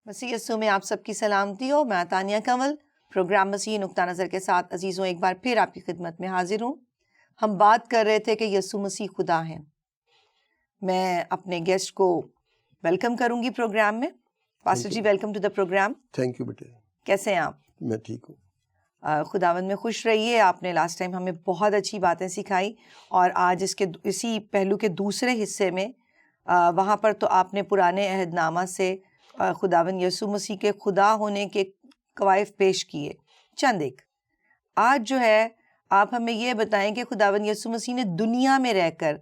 مسیح یسوع میں آپ سب کی سلامتی ہو. میں تانیہ کنول پروگرام مسیح نقطہ نظر کے ساتھ عزیزوں ایک بار پھر آپ کی خدمت میں حاضر ہوں. ہم بات کر رہے تھے کہ یسوع مسیح خدا ہیں. میں اپنے گیسٹ کو ویلکم کروں گی پروگرام میں. Pastor ji welcome to the program. Thank you بیٹے. کیسے ہیں آپ؟ میں ٹھیک ہوں. خداوند میں خوش رہیے. آپ نے لاسٹ ٹائم ہمیں بہت اچھی باتیں سکھائی اور آج اسی پہلو کے دوسرے حصے میں وہاں پر تو آپ نے پرانے عہد نامہ سے خداوند یسوع مسیح کے خدا ہونے کے کوائف پیش کیے چند ایک. آج جو ہے آپ ہمیں یہ بتائیں کہ خداوند یسوع مسیح نے دنیا میں رہ کر،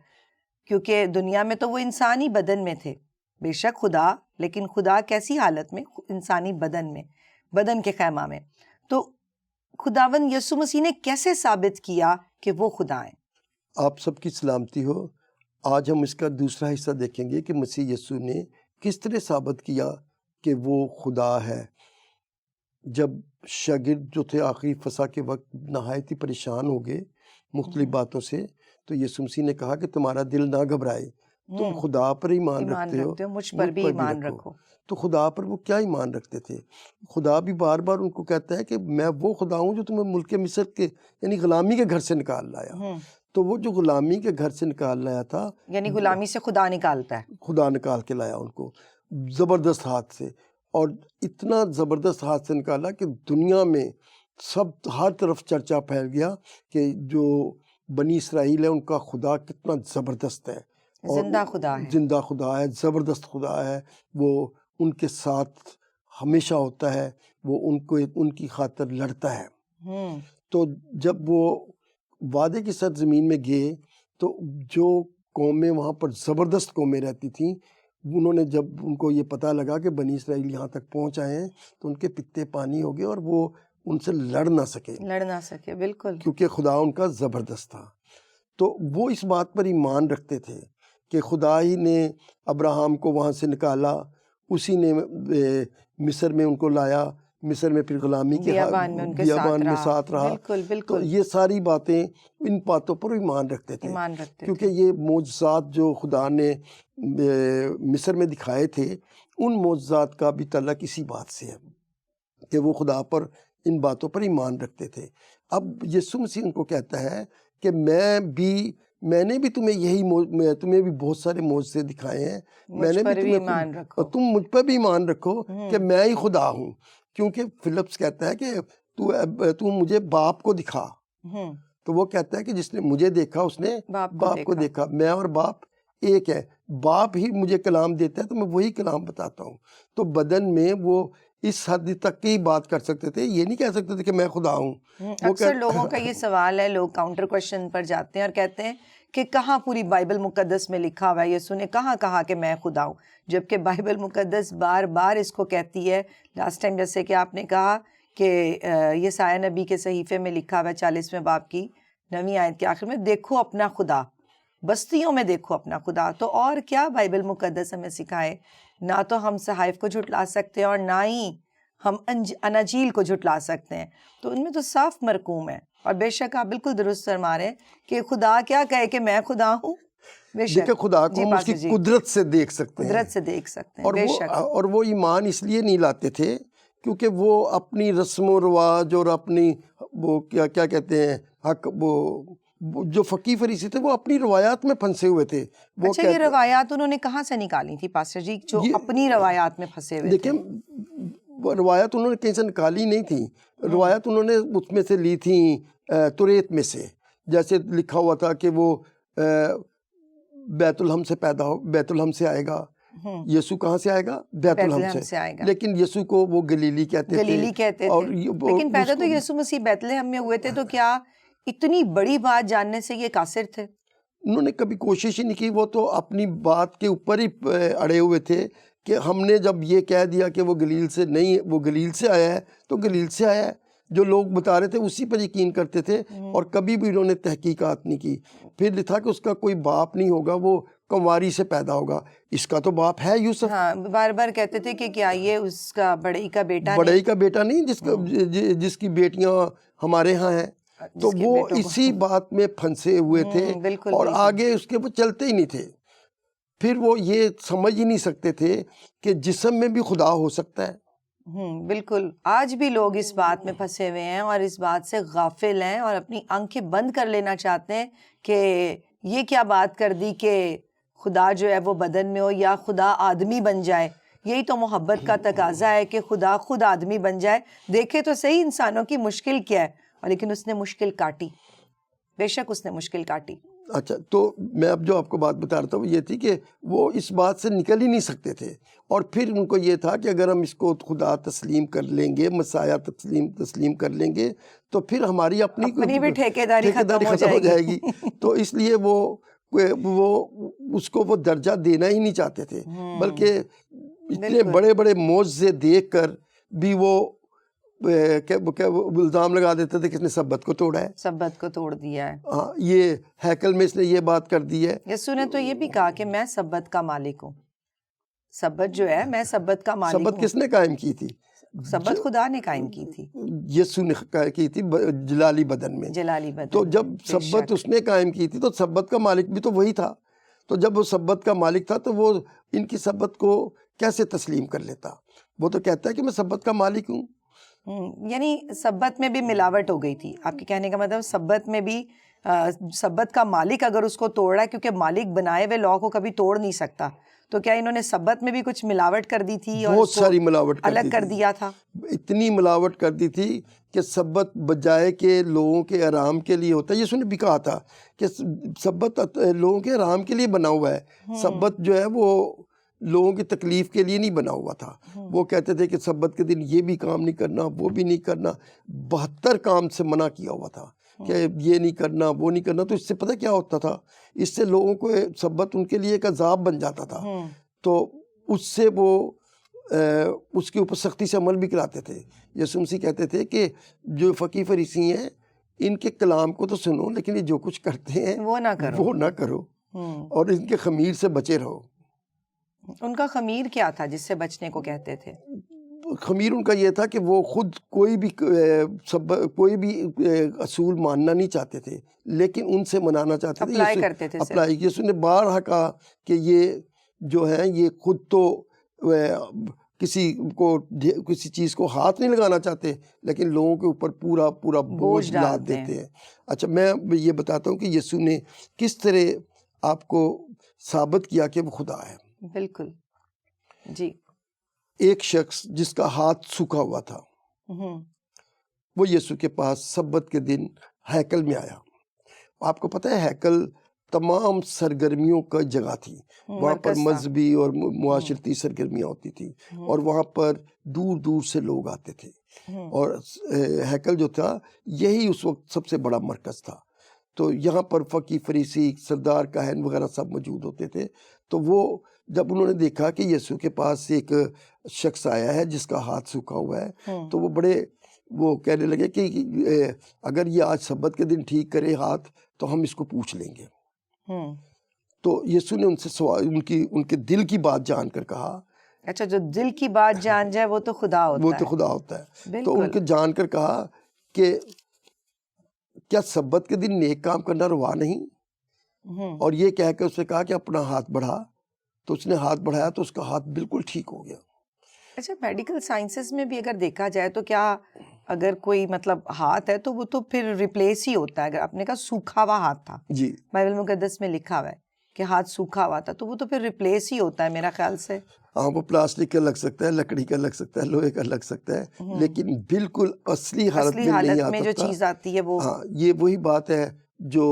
کیونکہ دنیا میں تو وہ انسانی بدن میں تھے، بے شک خدا، لیکن خدا کیسی حالت میں؟ انسانی بدن میں، بدن کے خیمہ میں. تو خداوند یسوع مسیح نے کیسے ثابت کیا کہ وہ خدا ہیں؟ آپ سب کی سلامتی ہو. آج ہم اس کا دوسرا حصہ دیکھیں گے کہ مسیح یسوع نے کس طرح ثابت کیا کہ وہ خدا ہے. جب شاگرد جو تھے آخری فسح کے وقت نہایت ہی پریشان ہو گئے مختلف باتوں سے، تو یسوع مسیح نے کہا کہ تمہارا دل نہ گھبرائے، تم خدا پر ایمان رکھتے ہو، مجھ پر بھی ایمان رکھو. تو خدا پر وہ کیا ایمان رکھتے تھے؟ خدا بھی بار بار ان کو کہتا ہے کہ میں وہ خدا ہوں جو تمہیں ملک مصر کے یعنی غلامی کے گھر سے نکال لایا. تو وہ جو غلامی کے گھر سے نکال لایا تھا، یعنی غلامی سے خدا نکالتا ہے، خدا نکال کے لایا ان کو زبردست ہاتھ سے، اور اتنا زبردست ہاتھ سے نکالا کہ دنیا میں سب ہر طرف چرچا پھیل گیا کہ جو بنی اسرائیل ہے ان کا خدا کتنا زبردست ہے، زندہ خدا ہے، زندہ خدا ہے، زبردست خدا ہے. وہ ان کے ساتھ ہمیشہ ہوتا ہے، وہ ان کی خاطر لڑتا ہے. تو جب وہ وعدے کی سرزمین میں گئے تو جو قومیں وہاں پر زبردست قومیں رہتی تھیں، انہوں نے جب ان کو یہ پتہ لگا کہ بنی اسرائیل یہاں تک پہنچ آئے ہیں تو ان کے پتے پانی ہو گئے اور وہ ان سے لڑ نہ سکے. بالکل، کیونکہ خدا ان کا زبردست تھا. تو وہ اس بات پر ایمان رکھتے تھے کہ خدا ہی نے ابراہم کو وہاں سے نکالا، اسی نے مصر میں ان کو لایا، مصر میں پھر غلامی کے بیابان میں ساتھ رہا. تو یہ ساری باتیں، ان باتوں پر ایمان رکھتے تھے کیونکہ یہ معجزات جو خدا نے مصر میں دکھائے تھے، ان معجزات کا بھی تعلق اسی بات سے ہے کہ وہ خدا پر ان باتوں پر ایمان رکھتے تھے. اب یسوع مسیح ان کو کہتا ہے کہ میں نے بھی تمہیں بھی بہت سارے معجزے دکھائے ہیں، میں نے بھی تم مجھ پر بھی ایمان رکھو کہ میں ہی خدا ہوں. کیونکہ فلپس کہتا ہے کہ تو مجھے باپ کو دکھا، تو وہ کہتا ہے کہ جس نے مجھے دیکھا اس نے باپ کو دیکھا. میں اور باپ ایک ہے. باپ ہی مجھے کلام دیتا ہے تو میں وہی کلام بتاتا ہوں. تو بدن میں وہ اس حد تک کی بات کر سکتے تھے، یہ نہیں کہہ سکتے تھے کہ میں خدا ہوں. اکثر لوگوں کا یہ سوال ہے، لوگ کاؤنٹر کوشچن پر جاتے ہیں اور کہتے ہیں کہ کہاں پوری بائبل مقدس میں لکھا ہوا ہے یسوع نے کہاں کہا کہ میں خدا ہوں، جبکہ بائبل مقدس بار بار اس کو کہتی ہے. لاسٹ ٹائم جیسے کہ آپ نے کہا کہ یسایہ نبی کے صحیفے میں لکھا ہوا ہے 40ویں باب کی 9ویں آیت کے آخر میں، دیکھو اپنا خدا، بستیوں میں دیکھو اپنا خدا. تو اور کیا بائبل مقدس ہمیں سکھائے؟ نہ تو ہم صحائف کو جھٹلا سکتے ہیں اور نہ ہی ہم اناجیل کو جھٹلا سکتے ہیں. تو ان میں تو صاف مرقوم ہے. اور بے شک آپ بالکل درست فرما رہے ہیں کہ خدا کیا کہے کہ میں خدا ہوں. بے شک خدا کو ہم اس کی قدرت سے دیکھ سکتے ہیں، بے شک. اور وہ ایمان اس لیے نہیں لاتے تھے کیونکہ وہ اپنی رسم و رواج اور اپنی وہ کیا کہتے ہیں حق، وہ جو فقی فریسی تھے وہ اپنی روایات میں پھنسے ہوئے تھے. اچھا، یہ روایات انہوں نے کہاں سے نکالی تھی پاسٹر جی جو اپنی روایات میں پھنسے ہوئے تھے؟ دیکھیں، روایت انہوں نے کہیں سے نکالی نہیں تھی. روایت انہوں نے اس میں سے لی تھیں توریت میں سے. جیسے لکھا ہوا تھا کہ وہ بیت الحم سے آئے گا. یسوع کہاں سے آئے گا؟ بیت الحم سے. لیکن یسوع کو وہ گلیلی کہتے تھے. لیکن پیدا تو یسوع مسیح بیت الحم میں ہوئے تھے، تو کیا اتنی بڑی بات جاننے سے یہ قاصر تھے؟ انہوں نے کبھی کوشش ہی نہیں کی. وہ تو اپنی بات کے اوپر ہی اڑے ہوئے تھے کہ ہم نے جب یہ کہہ دیا کہ وہ گلیل سے نہیں، وہ گلیل سے آیا ہے تو گلیل سے آیا ہے. جو لوگ بتا رہے تھے اسی پر یقین کرتے تھے اور کبھی بھی انہوں نے تحقیقات نہیں کی. پھر لکھا کہ اس کا کوئی باپ نہیں ہوگا، وہ کنواری سے پیدا ہوگا. اس کا تو باپ ہے یوسف. بار بار کہتے تھے کہ کیا یہ اس کا بڑئی کا بیٹا نہیں جس کی بیٹیاں ہمارے ہاں ہیں. تو وہ اسی بات میں پھنسے ہوئے تھے اور آگے اس کے وہ چلتے ہی نہیں تھے. پھر وہ یہ سمجھ ہی نہیں سکتے تھے کہ جسم میں بھی خدا ہو سکتا ہے. بالکل. آج بھی لوگ اس بات میں پھنسے ہوئے ہیں اور اس بات سے غافل ہیں اور اپنی آنکھیں بند کر لینا چاہتے ہیں کہ یہ کیا بات کر دی کہ خدا جو ہے وہ بدن میں ہو یا خدا آدمی بن جائے. یہی تو محبت کا تقاضا ہے کہ خدا خود آدمی بن جائے. دیکھے تو صحیح انسانوں کی مشکل کیا ہے, اور لیکن اس نے مشکل کاٹی, بے شک اس نے مشکل کاٹی. اچھا, تو میں اب جو آپ کو بات بتا رہا تھا وہ یہ تھی کہ وہ اس بات سے نکل ہی نہیں سکتے تھے, اور پھر ان کو یہ تھا کہ اگر ہم اس کو خدا تسلیم کر لیں گے, مسیح تسلیم کر لیں گے, تو پھر ہماری اپنی بھی ٹھیکیداری ختم ہو جائے گی. تو اس لیے وہ اس کو وہ درجہ دینا ہی نہیں چاہتے تھے, بلکہ اتنے بڑے بڑے معجزے دیکھ کر بھی وہ الزام لگا دیتے تھے کہ اس نے سبت کو توڑا ہے, سبت کو توڑ دیا ہے. ہاں, یہ ہیکل میں اس نے یہ بات کر دی ہے. یسوع نے تو یہ بھی کہا کہ میں سبت کا مالک ہوں. سبت جو ہے, میں سبت کا مالک ہوں. سبت کس نے قائم کی تھی؟ سبت خدا نے قائم کی تھی, یسوع نے کی تھی جلالی بدن میں. جلالی بدن. تو جب سبت اس نے قائم کی تھی تو سبت کا مالک بھی تو وہی تھا. تو جب وہ سبت کا مالک تھا تو وہ ان کی سبت کو کیسے تسلیم کر لیتا؟ وہ تو کہتا ہے کہ میں سبت کا مالک ہوں. یعنی سبت میں بھی ملاوٹ ہو گئی تھی. آپ کے کہنے کا مطلب سبت میں بھی سبت کا مالک اگر اس کو توڑ رہا ہے, کیونکہ مالک بنائے ہوئے لا کو کبھی توڑ نہیں سکتا, تو کیا انہوں نے سبت میں بھی کچھ ملاوٹ کر دی تھی اور بہت ساری ملاوٹ الگ کر دیا تھا؟ اتنی ملاوٹ کر دی تھی کہ سبت بجائے کہ لوگوں کے آرام کے لیے ہوتا ہے. یسوع نے بھی کہا تھا کہ سبت لوگوں کے آرام کے لیے بنا ہوا ہے, سبت جو ہے وہ لوگوں کی تکلیف کے لیے نہیں بنا ہوا تھا. وہ کہتے تھے کہ سبت کے دن یہ بھی کام نہیں کرنا, وہ بھی نہیں کرنا. 72 کام سے منع کیا ہوا تھا کہ یہ نہیں کرنا, وہ نہیں کرنا. تو اس سے پتہ کیا ہوتا تھا, اس سے لوگوں کو سبت ان کے لیے ایک عذاب بن جاتا تھا. تو اس سے وہ اس کے اوپر سختی سے عمل بھی کراتے تھے. یسوع مسیح کہتے تھے کہ جو فقیہ فریسی ہیں ان کے کلام کو تو سنو, لیکن یہ جو کچھ کرتے ہیں وہ نہ کرو, اور ان کے خمیر سے بچے رہو. ان کا خمیر کیا تھا جس سے بچنے کو کہتے تھے؟ خمیر ان کا یہ تھا کہ وہ خود کوئی بھی اصول ماننا نہیں چاہتے تھے, لیکن ان سے منانا چاہتے تھے, اپلائی کرتے تھے. یسوع نے بارہا کہا کہ یہ جو ہے یہ خود تو کسی چیز کو ہاتھ نہیں لگانا چاہتے, لیکن لوگوں کے اوپر پورا بوجھ لاد دیتے ہیں. اچھا, میں یہ بتاتا ہوں کہ یسوع نے کس طرح آپ کو ثابت کیا کہ وہ خدا ہے. بالکل جی. ایک شخص جس کا ہاتھ سوکھا ہوا تھا, وہ یسوع کے پاس سبت کے دن ہیکل میں آیا. آپ کو پتہ ہے ہیکل تمام سرگرمیوں کا جگہ تھی, وہاں پر مذہبی اور معاشرتی سرگرمیاں ہوتی تھی, اور وہاں پر دور دور سے لوگ آتے تھے, اور ہیکل جو تھا یہی اس وقت سب سے بڑا مرکز تھا. تو یہاں پر فقیہ فریسی, سردار کاہن وغیرہ سب موجود ہوتے تھے. تو وہ جب انہوں نے دیکھا کہ یسوع کے پاس ایک شخص آیا ہے جس کا ہاتھ سوکھا ہوا ہے, تو وہ کہنے لگے کہ اگر یہ آج سبت کے دن ٹھیک کرے ہاتھ تو ہم اس کو پوچھ لیں گے. تو یسوع نے ان سے سوال, ان کے دل کی بات جان کر کہا. اچھا, جو دل کی بات جان جائے وہ تو خدا ہوتا ہے. تو ان کے جان کر کہا کہ کیا سبت کے دن نیک کام کرنا روا نہیں؟ اور یہ کہہ کے اس نے کہا کہ اپنا ہاتھ بڑھا. تو اس نے ہاتھ بڑھایا تو اس کا ہاتھ بالکل ٹھیک ہو گیا. اچھا, میڈیکل سائنسز میں بھی اگر دیکھا جائے تو کیا اگر کوئی مطلب ہاتھ ہے تو وہ تو پھر ریپلیس ہی ہوتا ہے. اگر آپ نے کہا سوکھا ہوا ہاتھ تھا, جی, بائبل مقدس میں لکھا ہوا ہے کہ ہاتھ سوکھا ہوا تھا, تو وہ تو پھر ریپلیس ہی ہوتا ہے میرا خیال سے. ہاں, وہ پلاسٹک کا لگ سکتا ہے, لکڑی کا لگ سکتا ہے, لوہے کا لگ سکتا ہے, لیکن بالکل اصلی حالت میں نہیں آ سکتا. جو چیز آتی ہے وہ, ہاں, یہ وہی بات ہے جو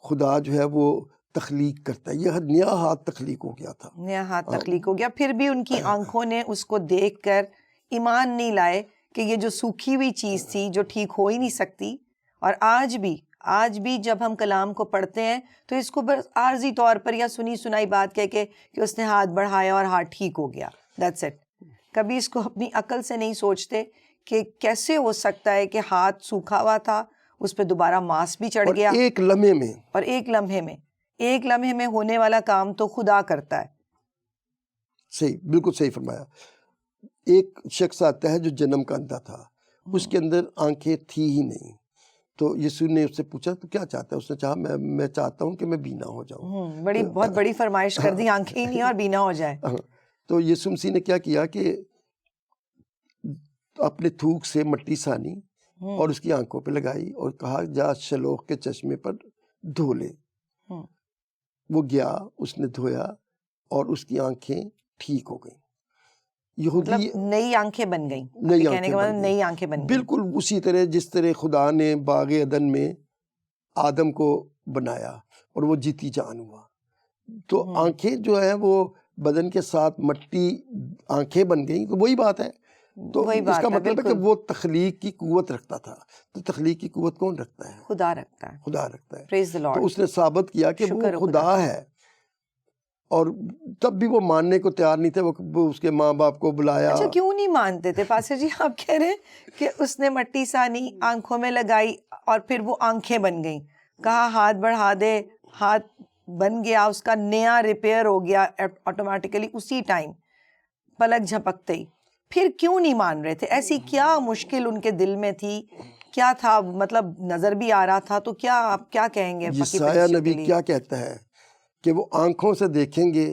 خدا جو ہے وہ تخلیق کرتا ہے. یہ نیا ہاتھ تخلیق ہو گیا تھا, نیا ہاتھ تخلیق ہو گیا. پھر بھی ان کی آنکھوں نے اس کو دیکھ کر ایمان نہیں لائے کہ یہ جو سوکھی ہوئی چیز تھی جو ٹھیک ہو ہی نہیں سکتی. اور آج بھی جب ہم کلام کو پڑھتے ہیں تو اس کو بس عارضی طور پر یا سنی سنائی بات کہہ کے کہ اس نے ہاتھ بڑھایا اور ہاتھ ٹھیک ہو گیا, دیٹس اٹ. کبھی اس کو اپنی عقل سے نہیں سوچتے کہ کیسے ہو سکتا ہے کہ ہاتھ سوکھا ہوا تھا, اس پہ دوبارہ ماس بھی چڑھ گیا, ایک لمحے میں ہونے والا کام تو خدا کرتا ہے. صحیح, بالکل صحیح فرمایا. ایک شخص آتا ہے جو جنم کا اندھا تھا, اس کے اندر آنکھیں تھی ہی نہیں, تو یسوع نے اس سے پوچھا تو کیا چاہتا ہے؟ اس نے کہا میں چاہتا ہوں کہ میں بینا ہو جاؤں. بہت بڑی فرمائش کر دی، آنکھیں ہی نہیں اور بینا ہو جائے. تو یسوع مسیح نے کیا کیا کہ اپنے تھوک سے مٹی سانی اور اس کی آنکھوں پہ لگائی اور کہا جا شلوخ کے چشمے پر دھو لے. وہ گیا، اس نے دھویا اور اس کی آنکھیں ٹھیک ہو گئیں. یہودی نئی آنکھیں بن گئیں. نئی آنکھیں بن گئیں بالکل اسی طرح جس طرح خدا نے باغ عدن میں آدم کو بنایا اور وہ جیتی جان ہوا. تو آنکھیں جو ہے وہ بدن کے ساتھ مٹی آنکھیں بن گئیں. تو وہی بات ہے. تو اس کا مطلب ہے کہ وہ تخلیق کی قوت رکھتا تھا. تو تخلیق کی قوت کون رکھتا ہے؟ خدا رکھتا ہے. خدا رکھتا ہے. Praise the Lord. تو اس نے ثابت کیا کہ وہ خدا ہے. اور تب بھی وہ ماننے کو تیار نہیں تھے. وہ اس کے ماں باپ کو بلایا. اچھا کیوں نہیں مانتے تھے پاسٹر جی؟ آپ کہہ رہے ہیں کہ اس نے مٹی سانی، آنکھوں میں لگائی اور پھر وہ آنکھیں بن گئیں. کہا ہاتھ بڑھا دے، ہاتھ بن گیا، اس کا نیا ریپیئر ہو گیا آٹومیٹیکلی اسی ٹائم، پلک جھپکتے ہی. پھر کیوں نہیں مان رہے تھے؟ ایسی کیا مشکل ان کے دل میں تھی؟ کیا تھا؟ مطلب نظر بھی آ رہا تھا تو کیا آپ کیا کہیں گے؟ یسایہ نبی کیا کہتا ہے کہ وہ آنکھوں سے دیکھیں گے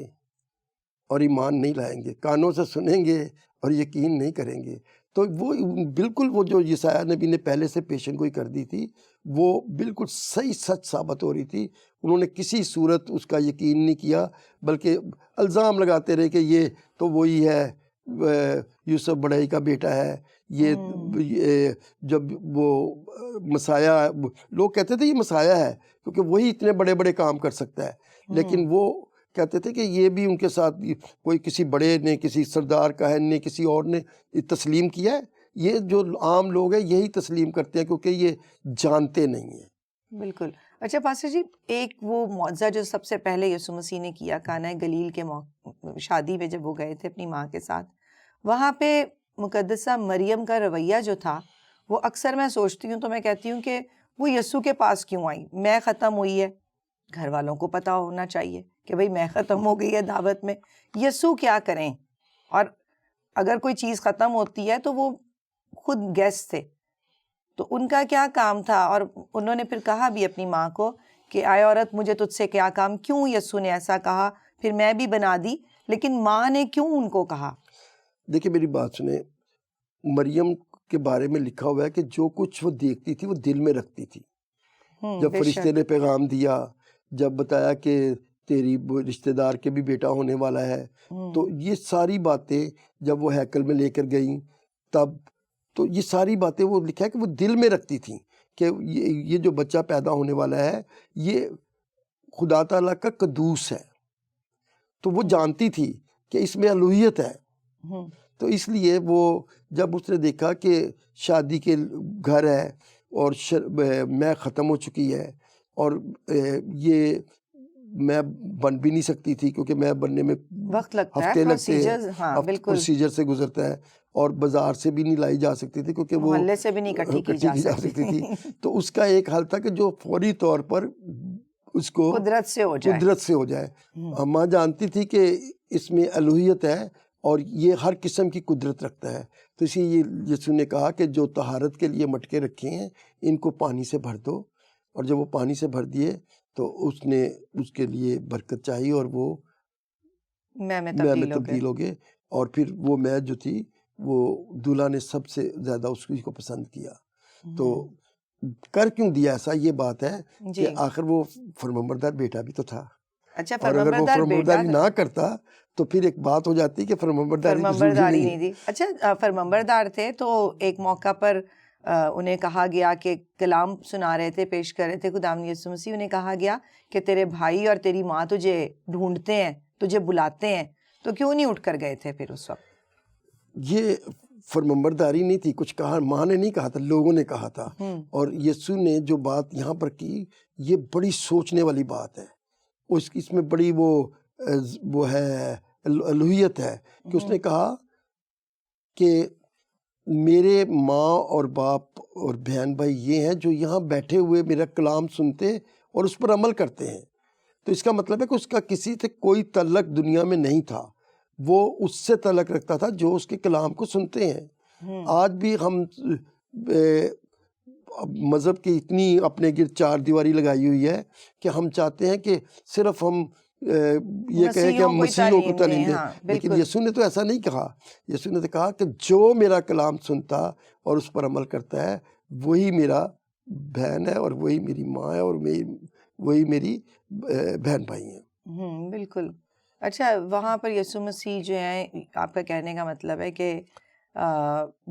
اور ایمان نہیں لائیں گے، کانوں سے سنیں گے اور یقین نہیں کریں گے. تو وہ بالکل وہ جو یسایہ نبی نے پہلے سے پیشن گوئی کر دی تھی وہ بالکل صحیح سچ ثابت ہو رہی تھی. انہوں نے کسی صورت اس کا یقین نہیں کیا بلکہ الزام لگاتے رہے کہ یہ تو وہی ہے، یوسف بڑھئی کا بیٹا ہے. یہ جب وہ مسیح، لوگ کہتے تھے یہ مسیح ہے کیونکہ وہی اتنے بڑے بڑے کام کر سکتا ہے. لیکن وہ کہتے تھے کہ یہ بھی ان کے ساتھ کوئی کسی بڑے نے، کسی سردار کاہن نے، کسی اور نے تسلیم کیا ہے. یہ جو عام لوگ ہیں یہی تسلیم کرتے ہیں کیونکہ یہ جانتے نہیں ہیں. بالکل. اچھا پاسٹر جی، ایک وہ معجزہ جو سب سے پہلے یسوع مسیح نے کیا قانا گلیل کے شادی میں جب وہ گئے تھے اپنی ماں کے ساتھ، وہاں پہ مقدسہ مریم کا رویہ جو تھا وہ اکثر میں سوچتی ہوں تو میں کہتی ہوں کہ وہ یسوع کے پاس کیوں آئی؟ میں ختم ہوئی ہے، گھر والوں کو پتہ ہونا چاہیے کہ بھئی میں ختم ہو گئی ہے دعوت میں، یسوع کیا کریں؟ اور اگر کوئی چیز ختم ہوتی ہے تو وہ خود گیسٹ تھے، تو ان کا کیا کام تھا؟ اور انہوں نے پھر کہا بھی اپنی ماں کو کہ آئے عورت مجھے تجھ سے کیا کام؟ کیوں یسوع نے ایسا کہا؟ پھر میں بھی بنا دی، لیکن ماں نے کیوں ان کو کہا؟ دیکھیں میری بات سنیں، مریم کے بارے میں لکھا ہوا ہے کہ جو کچھ وہ دیکھتی تھی وہ دل میں رکھتی تھی. جب فرشتے نے پیغام دیا، جب بتایا کہ تیری رشتہ دار کے بھی بیٹا ہونے والا ہے، تو یہ ساری باتیں جب وہ ہیکل میں لے کر گئیں تب تو یہ ساری باتیں وہ لکھا ہے کہ وہ دل میں رکھتی تھیں کہ یہ جو بچہ پیدا ہونے والا ہے یہ خدا تعالیٰ کا قدوس ہے. تو وہ جانتی تھی کہ اس میں الوہیت ہے. تو اس لیے وہ جب اس نے دیکھا کہ شادی کے گھر ہے اور میں ختم ہو چکی ہے اور یہ میں بن بھی نہیں سکتی تھی کیونکہ میں بننے میں وقت لگتا ہے، ہفتے لگتے ہیں، پروسیجر سے گزرتا ہے، اور بازار سے بھی نہیں لائی جا سکتی تھی کیونکہ وہ محلے سے بھی نہیں اکٹھی کی جا سکتی تھی. تو اس کا ایک حل تھا کہ جو فوری طور پر اس کو قدرت سے ہو جائے. ماں جانتی تھی کہ اس میں الوہیت ہے اور یہ ہر قسم کی قدرت رکھتا ہے. تو اسی یسوع نے کہا کہ جو طہارت کے لیے مٹکے رکھے ہیں ان کو پانی سے بھر دو، اور جب وہ پانی سے بھر دیے تو اس نے اس کے لیے برکت چاہی اور وہ میں تبدیل ہو گئے. اور پھر وہ میچ جو تھی وہ دولہا نے سب سے زیادہ اس کو پسند کیا. تو کر کیوں دیا ایسا؟ یہ بات ہے کہ آخر وہ فرمانبردار بیٹا بھی تو تھا. اچھا، اور اگر وہ فرمانبرداری نہ کرتا تو پھر ایک بات ہو جاتی کہ فرمانبرداری نہیں تھی. اچھا فرمانبردار تھے تو ایک موقع پر انہیں کہا گیا کہ کلام سنا رہے تھے، پیش کر رہے تھے خداوند یسوع مسیح، انہیں کہا گیا کہ تیرے بھائی اور تیری ماں تجھے ڈھونڈتے ہیں، تجھے بلاتے ہیں، تو کیوں نہیں اٹھ کر گئے تھے پھر اس وقت؟ یہ فرمانبرداری نہیں تھی، کچھ کہا ماں نے نہیں کہا تھا، لوگوں نے کہا تھا. اور یسوع نے جو بات یہاں پر کی یہ بڑی سوچنے والی بات ہے. اس میں بڑی وہ ہے الوہیت ہے کہ اس نے کہا کہ میرے ماں اور باپ اور بہن بھائی یہ ہیں جو یہاں بیٹھے ہوئے میرا کلام سنتے اور اس پر عمل کرتے ہیں. تو اس کا مطلب ہے کہ اس کا کسی سے کوئی تعلق دنیا میں نہیں تھا، وہ اس سے تعلق رکھتا تھا جو اس کے کلام کو سنتے ہیں. آج بھی مذہب کی اتنی اپنے گرد چار دیواری لگائی ہوئی ہے کہ ہم چاہتے ہیں کہ صرف ہم یہ کہیں کہ ہم مسیحیوں کو تعلیم دیں، لیکن یسوع نے تو ایسا نہیں کہا. یسوع نے تو کہا کہ جو میرا کلام سنتا اور اس پر عمل کرتا ہے وہی میرا بہن ہے، اور وہی میری ماں ہے، اور وہی میری بہن بھائی ہیں. بالکل. اچھا، وہاں پر یسوع مسیح جو ہیں، آپ کا کہنے کا مطلب ہے کہ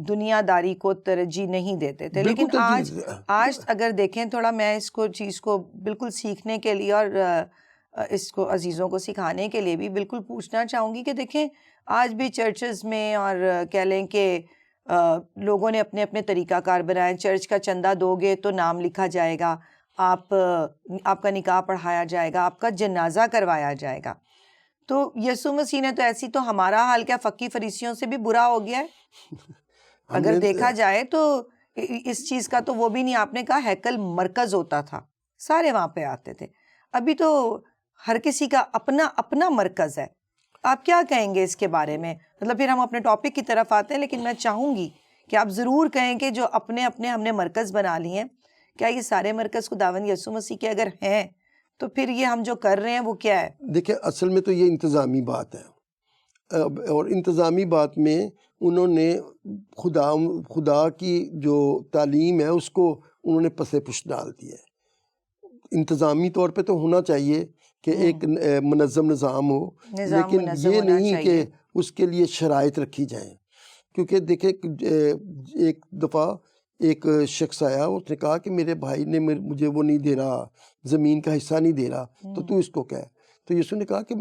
دنیا داری کو ترجیح نہیں دیتے تھے، لیکن آج اگر دیکھیں تھوڑا، میں اس کو چیز کو بالکل سیکھنے کے لیے اور اس کو عزیزوں کو سکھانے کے لیے بھی بالکل پوچھنا چاہوں گی کہ دیکھیں آج بھی چرچز میں اور کہہ لیں کہ لوگوں نے اپنے اپنے طریقہ کار بنائے. چرچ کا چندہ دو گے تو نام لکھا جائے گا، آپ کا نکاح پڑھایا جائے گا، آپ کا جنازہ کروایا جائے گا. تو یسوع مسیح نے تو ایسی، تو ہمارا حال کیا فقی فریسیوں سے بھی برا ہو گیا ہے اگر دیکھا جائے تو. اس چیز کا تو وہ بھی نہیں. آپ نے کہا ہیکل مرکز ہوتا تھا، سارے وہاں پہ آتے تھے. ابھی تو ہر کسی کا اپنا اپنا مرکز ہے. آپ کیا کہیں گے اس کے بارے میں؟ مطلب پھر ہم اپنے ٹاپک کی طرف آتے ہیں، لیکن میں چاہوں گی کہ آپ ضرور کہیں کہ جو اپنے اپنے ہم نے مرکز بنا لیے ہیں، کیا یہ سارے مرکز خداوند یسوع مسیح کے اگر ہیں تو پھر یہ ہم جو کر رہے ہیں وہ کیا ہے؟ دیکھیں اصل میں تو یہ انتظامی بات ہے، اور انتظامی بات میں انہوں نے خدا کی جو تعلیم ہے اس کو انہوں نے پس پش ڈال دیا ہے. انتظامی طور پہ تو ہونا چاہیے کہ ایک منظم نظام ہو، لیکن یہ نہیں کہ اس کے لیے شرائط رکھی جائیں. کیونکہ دیکھیں ایک دفعہ ایک شخص آیا، اس نے کہا کہ میرے بھائی نے مجھے وہ نہیں دے رہا، زمین کا حصہ نہیں دے رہا، تو اس کو کہے. تو یسوع نے کہا کہ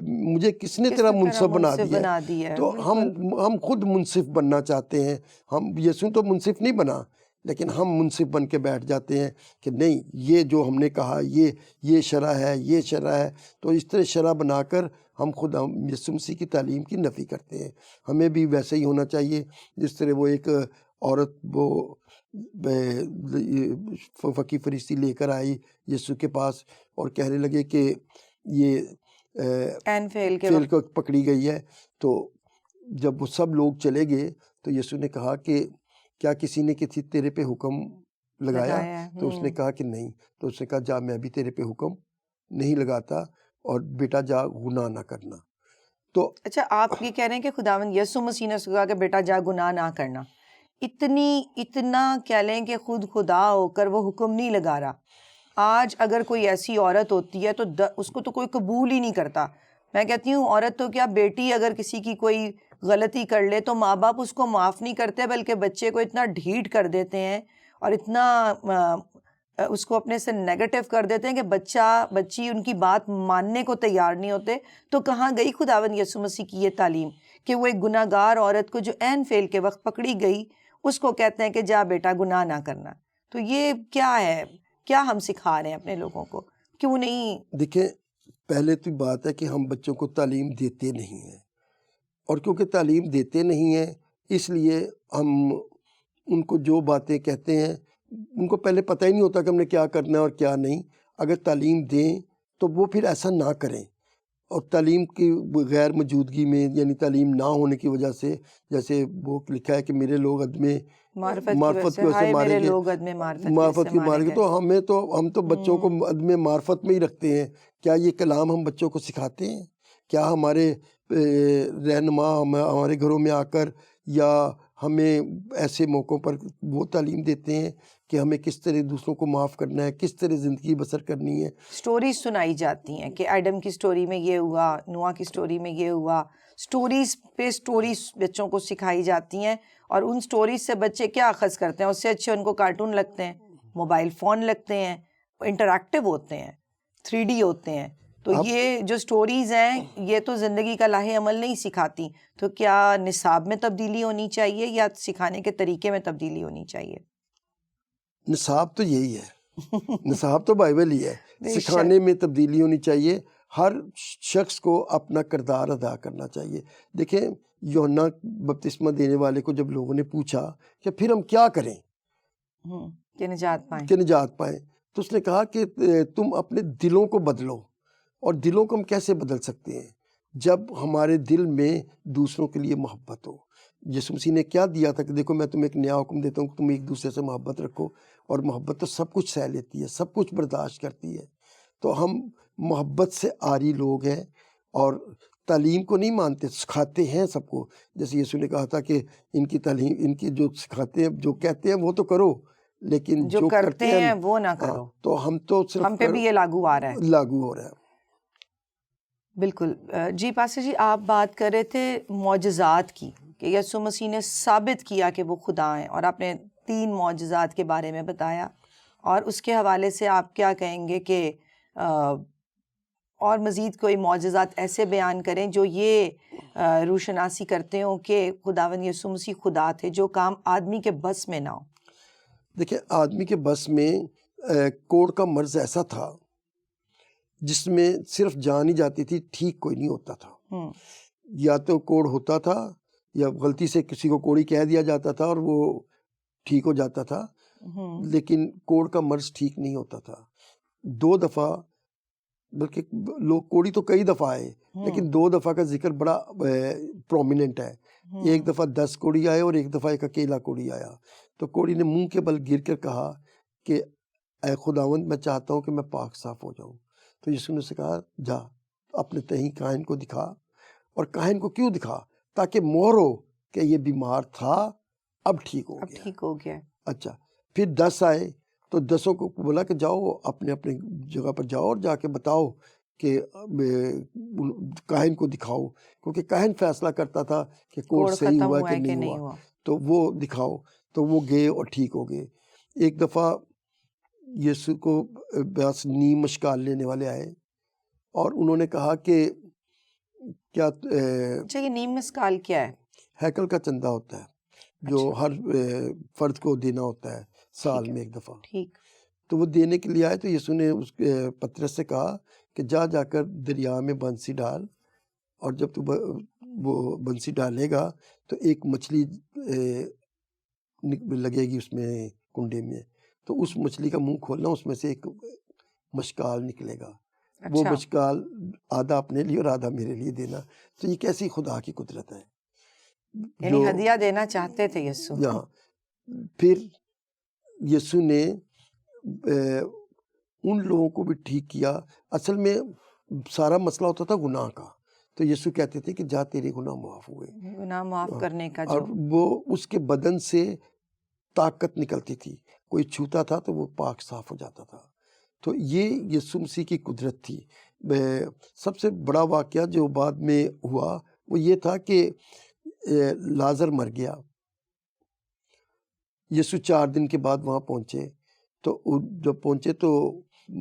مجھے کس نے تیرا منصف بنا دیا ہے؟ تو ہم خود منصف بننا چاہتے ہیں. یسوع تو منصف نہیں بنا، لیکن ہم منصف بن کے بیٹھ جاتے ہیں کہ نہیں، یہ جو ہم نے کہا یہ شرع ہے، یہ شرع ہے. تو اس طرح شرع بنا کر ہم خود یسوع مسیح کی تعلیم کی نفی کرتے ہیں. ہمیں بھی ویسے ہی ہونا چاہیے جس طرح وہ ایک عورت وہ فقی فریسی لے کر آئی یسوع کے پاس اور کہنے لگے کہ یہ فعل کو پکڑی گئی ہے. تو جب وہ سب لوگ چلے گئے تو یسوع نے کہا کہ کیا کسی نے تیرے پہ حکم لگایا؟ تو اس نے کہا کہ نہیں. تو اس نے کہا جا، میں بھی تیرے پہ حکم نہیں لگاتا، اور بیٹا جا، گناہ نہ کرنا. تو اچھا، آپ یہ کہہ رہے ہیں کہ خداوند یسوع مسیح نے اس کو کہا کہ بیٹا جا، گناہ نہ کرنا. اتنا کہہ لیں کہ خود خدا ہو کر وہ حکم نہیں لگا رہا. آج اگر کوئی ایسی عورت ہوتی ہے تو اس کو تو کوئی قبول ہی نہیں کرتا. میں کہتی ہوں عورت تو کیا، بیٹی اگر کسی کی کوئی غلطی کر لے تو ماں باپ اس کو معاف نہیں کرتے، بلکہ بچے کو اتنا ڈھیٹ کر دیتے ہیں اور اتنا اس کو اپنے سے نیگیٹو کر دیتے ہیں کہ بچی ان کی بات ماننے کو تیار نہیں ہوتے. تو کہاں گئی خداوند یسوع مسیح کی یہ تعلیم کہ وہ ایک گناہ گار عورت کو جو عین فعل کے وقت پکڑی گئی، اس کو کہتے ہیں کہ جا بیٹا، گناہ نہ کرنا. تو یہ کیا ہے؟ کیا ہم سکھا رہے ہیں اپنے لوگوں کو؟ کیوں نہیں؟ دیکھیں، پہلے تو بات ہے کہ ہم بچوں کو تعلیم دیتے نہیں ہیں، اور کیونکہ تعلیم دیتے نہیں ہیں اس لیے ہم ان کو جو باتیں کہتے ہیں ان کو پہلے پتہ ہی نہیں ہوتا کہ ہم نے کیا کرنا ہے اور کیا نہیں. اگر تعلیم دیں تو وہ پھر ایسا نہ کریں. اور تعلیم کی غیر موجودگی میں، یعنی تعلیم نہ ہونے کی وجہ سے، جیسے وہ لکھا ہے کہ میرے لوگ عدم معرفت کی وجہ سے مارے گئے، معرفت کی مارے گئے. تو ہم تو بچوں کو عدم معرفت میں ہی رکھتے ہیں. کیا یہ کلام ہم بچوں کو سکھاتے ہیں؟ کیا ہمارے رہنما ہمارے گھروں میں آ کر یا ہمیں ایسے موقعوں پر وہ تعلیم دیتے ہیں کہ ہمیں کس طرح دوسروں کو معاف کرنا ہے، کس طرح زندگی بسر کرنی ہے؟ سٹوریز سنائی جاتی ہیں کہ ایڈم کی سٹوری میں یہ ہوا، نوح کی سٹوری میں یہ ہوا. سٹوریز پہ سٹوریز بچوں کو سکھائی جاتی ہیں، اور ان سٹوریز سے بچے کیا اخذ کرتے ہیں؟ اس سے اچھے ان کو کارٹون لگتے ہیں، موبائل فون لگتے ہیں، انٹریکٹیو ہوتے ہیں، 3D ہوتے ہیں. تو یہ جو سٹوریز ہیں یہ تو زندگی کا لاہ عمل نہیں سکھاتی. تو کیا نصاب میں تبدیلی ہونی چاہیے یا سکھانے کے طریقے میں تبدیلی ہونی چاہیے؟ نصاب تو یہی ہے، نصاب تو بائبل ہی ہے. سکھانے میں تبدیلی ہونی چاہیے. ہر شخص کو اپنا کردار ادا کرنا چاہیے. دیکھیں، یوحنا بپتسمہ دینے والے کو جب لوگوں نے پوچھا کہ پھر ہم کیا کریں کہ نجات پائیں، تو اس نے کہا کہ تم اپنے دلوں کو بدلو. اور دلوں کو ہم کیسے بدل سکتے ہیں؟ جب ہمارے دل میں دوسروں کے لیے محبت ہو. یسوع مسیح نے کیا دیا تھا کہ دیکھو میں تمہیں ایک نیا حکم دیتا ہوں کہ تم ایک دوسرے سے محبت رکھو, اور محبت تو سب کچھ سہ لیتی ہے, سب کچھ برداشت کرتی ہے. تو ہم محبت سے عاری لوگ ہیں اور تعلیم کو نہیں مانتے, سکھاتے ہیں سب کو. جیسے یسوع نے کہا تھا کہ ان کی تعلیم, ان کی جو سکھاتے ہیں, جو کہتے ہیں وہ تو کرو, لیکن جو کرتے ہیں وہ نہ کرو. تو ہم تو صرف ہم پہ بھی یہ لاگو آ رہا ہے, لاگو ہو رہا ہے. بالکل. جی پاسٹر جی, آپ بات کر رہے تھے معجزات کی کہ یسوع مسیح نے ثابت کیا کہ وہ خدا ہیں, اور آپ نے 3 معجزات کے بارے میں بتایا, اور اس کے حوالے سے آپ کیا کہیں گے کہ اور مزید کوئی معجزات ایسے بیان کریں جو یہ روشناسی کرتے ہوں کہ خداوند یسوع مسیح خدا تھے, جو کام آدمی کے بس میں نہ ہو. دیکھیں, آدمی کے بس میں کوڑ کا مرض ایسا تھا جس میں صرف جان ہی جاتی تھی, ٹھیک کوئی نہیں ہوتا تھا. یا تو کوڑ ہوتا تھا یا غلطی سے کسی کو کوڑی کہہ دیا جاتا تھا اور وہ ٹھیک ہو جاتا تھا, لیکن کوڑ کا مرض ٹھیک نہیں ہوتا تھا. 2 دفعہ, بلکہ لوگ کوڑی تو کئی دفعہ آئے, لیکن 2 دفعہ کا ذکر بڑا پرومیننٹ ہے. ایک دفعہ 10 کوڑی آئے اور ایک دفعہ ایک اکیلا کوڑی آیا. تو کوڑی نے منہ کے بل گر کر کہا کہ اے خداوند, میں چاہتا ہوں کہ میں پاک صاف ہو جاؤں. تو یسوع نے اسے کہا جا اپنے تہیں کاہن کو دکھا. اور کاہن کو کیوں دکھا؟ تاکہ مہر ہو کہ یہ بیمار تھا, اب ٹھیک ہو گیا. اچھا, پھر 10 آئے تو 10 کو بولا کہ جاؤ اپنے اپنے جگہ پر جاؤ اور جا کے بتاؤ کہ کاہن کو دکھاؤ, کیونکہ کاہن فیصلہ کرتا تھا کہ کوڑ صحیح ہوا کہ نہیں ہوا. تو وہ دکھاؤ, تو وہ گئے اور ٹھیک ہو گئے. ایک دفعہ یسوع کو بس نیم مشکال لینے والے آئے اور انہوں نے کہا کہ کیا اچھا, یہ نیم مشکال کیا ہے؟ ہیکل کا چندہ ہوتا ہے جو ہر فرد کو دینا ہوتا ہے سال میں ایک دفعہ. تو وہ دینے کے لیے آئے تو یسوع نے اس پترس سے کہا کہ جا کر دریا میں بنسی ڈال, اور جب تو وہ بنسی ڈالے گا تو ایک مچھلی لگے گی اس میں کنڈے میں, تو اس مچھلی کا منہ کھولنا, اس میں سے ایک مشکال نکلے گا. وہ مشکال آدھا اپنے لیے اور آدھا میرے لیے دینا. تو یہ کیسی خدا کی قدرت ہے, یعنی ہدیہ دینا چاہتے تھے یسوع. پھر یسوع نے ان لوگوں کو بھی ٹھیک کیا. اصل میں سارا مسئلہ ہوتا تھا گناہ کا, تو یسوع کہتے تھے کہ جا تیرے گناہ معاف ہوئے. گناہ معاف کرنے کا اور وہ اس کے بدن سے طاقت نکلتی تھی, کوئی چھوتا تھا تو وہ پاک صاف ہو جاتا تھا. تو یہ یسوع مسیح کی قدرت تھی. سب سے بڑا واقعہ جو بعد میں ہوا وہ یہ تھا کہ لازر مر گیا. یسوع 4 دن کے بعد وہاں پہنچے, تو جب پہنچے تو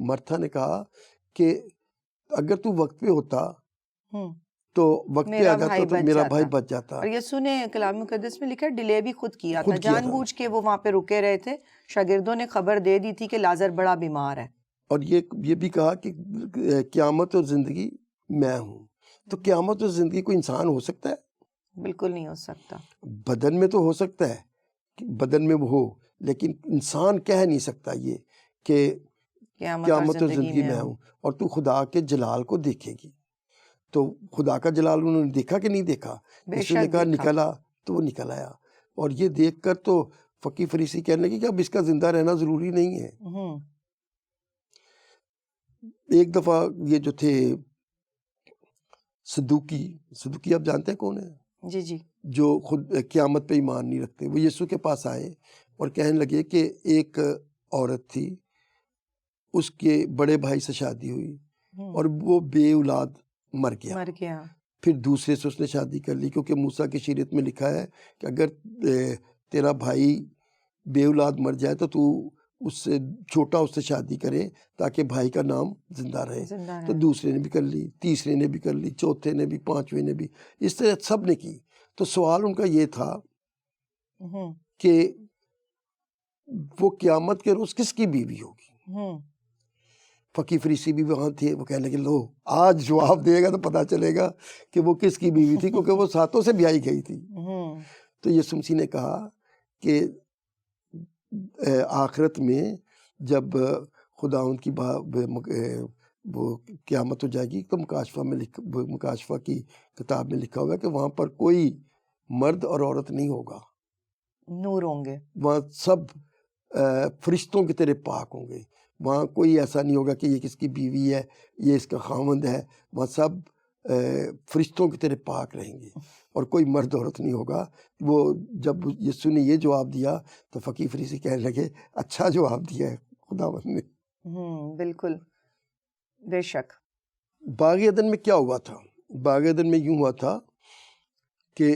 مرتھا نے کہا کہ اگر تو وقت پہ ہوتا تو وقت پہ آ جاتا تو میرا بھائی بچ جاتا. اور یسوع نے کلام مقدس میں لکھا ڈیلے بھی خود کیا تھا, جان بوجھ کے وہ وہاں پہ رکے رہے تھے. شاگردوں نے خبر دے دی تھی کہ لازر بڑا بیمار ہے, اور یہ بھی کہا کہ قیامت اور زندگی میں ہوں. تو قیامت اور زندگی کوئی انسان ہو سکتا ہے؟ بالکل نہیں ہو سکتا. بدن میں تو ہو سکتا ہے, بدن میں وہ ہو, لیکن انسان کہہ نہیں سکتا یہ کہ قیامت اور زندگی میں ہوں. اور تو خدا کے جلال کو دیکھے گی. تو خدا کا جلال انہوں نے دیکھا کہ نہیں دیکھا؟ یسوع نے کہا نکلا, تو وہ نکل آیا. اور یہ دیکھ کر تو فقی فریسی کہنے لگے کہ اب اس کا زندہ رہنا ضروری نہیں ہے. ایک دفعہ یہ جو تھے صدوقی آپ جانتے ہیں کون ہے؟ جی. جو خود قیامت پہ ایمان نہیں رکھتے. وہ یسوع کے پاس آئے اور کہنے لگے کہ ایک عورت تھی, اس کے بڑے بھائی سے شادی ہوئی اور وہ بے اولاد مر گیا. پھر دوسرے سے اس نے شادی کر لی, کیونکہ موسیٰ کی شریعت میں لکھا ہے کہ اگر تیرا بھائی بے اولاد مر جائے تو اس سے چھوٹا اس سے شادی کرے تاکہ بھائی کا نام زندہ رہے. تو دوسرے نے بھی کر لی, تیسرے نے بھی کر لی, چوتھے نے بھی, پانچویں نے بھی, اس طرح سب نے کی. تو سوال ان کا یہ تھا کہ وہ قیامت کے روز کس کی بیوی ہوگی؟ فقی فریسی بھی وہاں تھے. وہ کہنے لگے لو آج جواب دے گا تو پتہ چلے گا کہ وہ کس کی بیوی تھی, کیونکہ وہ ساتوں سے بیائی گئی تھی. تو یسوع مسیح نے کہا کہ آخرت میں جب خدا ان کی وہ قیامت ہو جائے گی تو مکاشفہ کی کتاب میں لکھا ہوا ہے کہ وہاں پر کوئی مرد اور عورت نہیں ہوگا، نور ہوں گے، وہاں سب فرشتوں کی طرح پاک ہوں گے. وہاں کوئی ایسا نہیں ہوگا کہ یہ کس کی بیوی ہے، یہ اس کا خاوند ہے. وہاں سب فرشتوں کی طرح پاک رہیں گے اور کوئی مرد عورت نہیں ہوگا. وہ جب یسوع نے یہ جواب دیا تو فقیہ فریسی کہنے لگے اچھا جواب دیا ہے خداوند نے. بالکل، بے شک. باغ عدن میں کیا ہوا تھا؟ باغ عدن میں یوں ہوا تھا کہ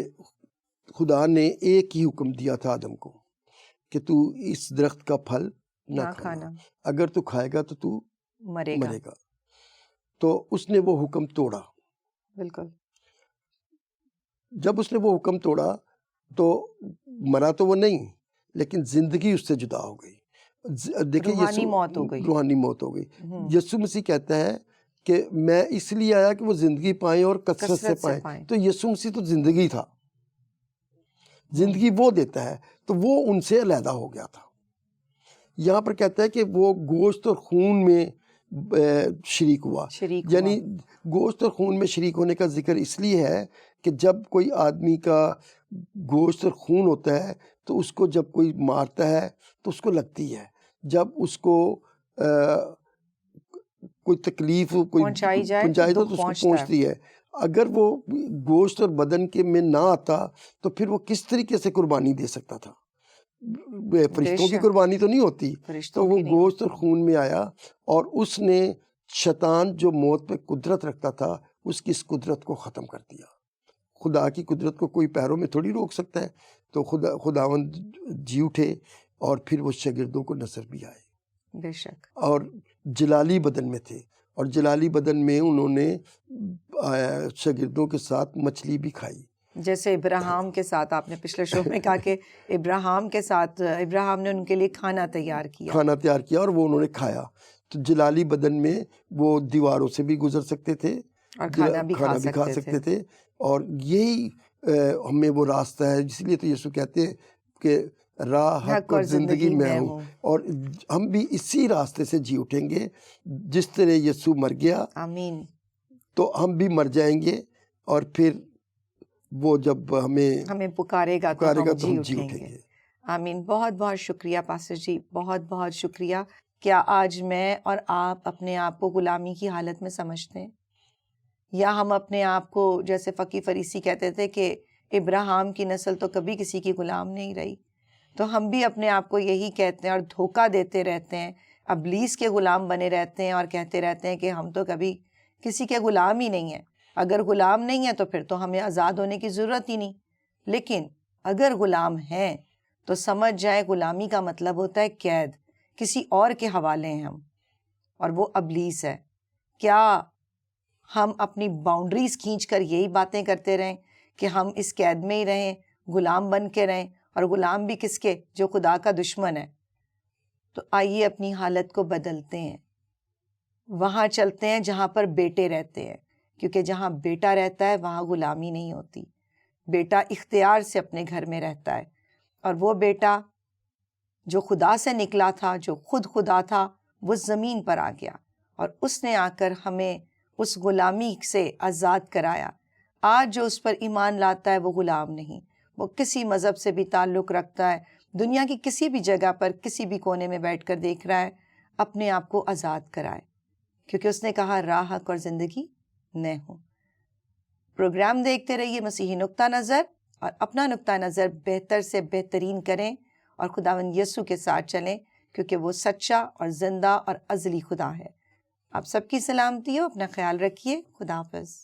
خدا نے ایک ہی حکم دیا تھا آدم کو کہ تو اس درخت کا پھل نہ کھانا، اگر تو کھائے گا تو تو مرے گا. تو اس نے وہ حکم توڑا. بالکل. جب اس نے وہ حکم توڑا تو مرا تو وہ نہیں، لیکن زندگی اس سے جدا ہو گئی. دیکھیں روحانی موت ہو گئی. روحانی موت ہو گئی. یسوع مسیح کہتا ہے کہ میں اس لیے آیا کہ وہ زندگی پائیں اور کثرت سے پائیں. تو یسوع مسیح تو زندگی تھا، زندگی وہ دیتا ہے، تو وہ ان سے علیحدہ ہو گیا تھا. یہاں پر کہتا ہے کہ وہ گوشت اور خون میں شریک ہوا. یعنی گوشت اور خون میں شریک ہونے کا ذکر اس لیے ہے کہ جب کوئی آدمی کا گوشت اور خون ہوتا ہے تو اس کو جب کوئی مارتا ہے تو اس کو لگتی ہے، جب اس کو کوئی تکلیف پہنچائی جائے تو اس کو پہنچتی ہے. اگر وہ گوشت اور بدن کے میں نہ آتا تو پھر وہ کس طریقے سے قربانی دے سکتا تھا؟ فرشتوں کی قربانی تو نہیں ہوتی. تو وہ گوشت اور خون میں آیا اور اس نے شیطان جو موت پہ قدرت رکھتا تھا اس کی اس قدرت کو ختم کر دیا. خدا کی قدرت کو کوئی پیروں میں تھوڑی روک سکتا ہے. تو خداوند جی اٹھے اور پھر وہ شاگردوں کو نصر بھی آئے. بے شک. اور جلالی بدن میں تھے، اور جلالی بدن میں انہوں نے شاگردوں کے ساتھ مچھلی بھی کھائی. جیسے ابراہیم کے ساتھ آپ نے پچھلے شو میں کہا کہ ابراہیم کے ساتھ ابراہیم نے ان کے لیے کھانا تیار کیا اور وہ انہوں نے کھایا. تو جلالی بدن میں وہ دیواروں سے بھی گزر سکتے تھے اور کھانا بھی کھا سکتے تھے. اور یہی ہمیں وہ راستہ ہے، اس لیے تو یسوع کہتے ہیں کہ راہ حق اور زندگی میں ہوں. اور ہم بھی اسی راستے سے جی اٹھیں گے. جس طرح یسوع مر گیا، آمین، تو ہم بھی مر جائیں گے، اور پھر وہ جب ہمیں پکارے گا تو ہم جی اٹھیں گے. آمین. بہت بہت شکریہ پاسٹر جی، بہت بہت شکریہ. کیا آج میں اور آپ اپنے آپ کو غلامی کی حالت میں سمجھتے ہیں، یا ہم اپنے آپ کو جیسے فقیہ فریسی کہتے تھے کہ ابراہیم کی نسل تو کبھی کسی کی غلام نہیں رہی، تو ہم بھی اپنے آپ کو یہی کہتے ہیں اور دھوکہ دیتے رہتے ہیں، ابلیس کے غلام بنے رہتے ہیں اور کہتے رہتے ہیں کہ ہم تو کبھی کسی کے غلام ہی نہیں ہیں. اگر غلام نہیں ہیں تو پھر تو ہمیں آزاد ہونے کی ضرورت ہی نہیں. لیکن اگر غلام ہیں تو سمجھ جائیں غلامی کا مطلب ہوتا ہے قید، کسی اور کے حوالے ہیں ہم، اور وہ ابلیس ہے. کیا ہم اپنی باؤنڈریز کھینچ کر یہی باتیں کرتے رہیں کہ ہم اس قید میں ہی رہیں، غلام بن کے رہیں، اور غلام بھی کس کے؟ جو خدا کا دشمن ہے. تو آئیے اپنی حالت کو بدلتے ہیں، وہاں چلتے ہیں جہاں پر بیٹے رہتے ہیں، کیونکہ جہاں بیٹا رہتا ہے وہاں غلامی نہیں ہوتی. بیٹا اختیار سے اپنے گھر میں رہتا ہے، اور وہ بیٹا جو خدا سے نکلا تھا، جو خود خدا تھا، وہ زمین پر آ گیا اور اس نے آ کر ہمیں اس غلامی سے آزاد کرایا. آج جو اس پر ایمان لاتا ہے وہ غلام نہیں، وہ کسی مذہب سے بھی تعلق رکھتا ہے، دنیا کی کسی بھی جگہ پر کسی بھی کونے میں بیٹھ کر دیکھ رہا ہے، اپنے آپ کو آزاد کرائے، کیونکہ اس نے کہا راہ حق اور زندگی میں ہوں. پروگرام دیکھتے رہیے مسیحی نقطہ نظر، اور اپنا نقطہ نظر بہتر سے بہترین کریں اور خداوند یسوع کے ساتھ چلیں، کیونکہ وہ سچا اور زندہ اور ازلی خدا ہے. آپ سب کی سلامتی ہو، اپنا خیال رکھیے. خدا حافظ.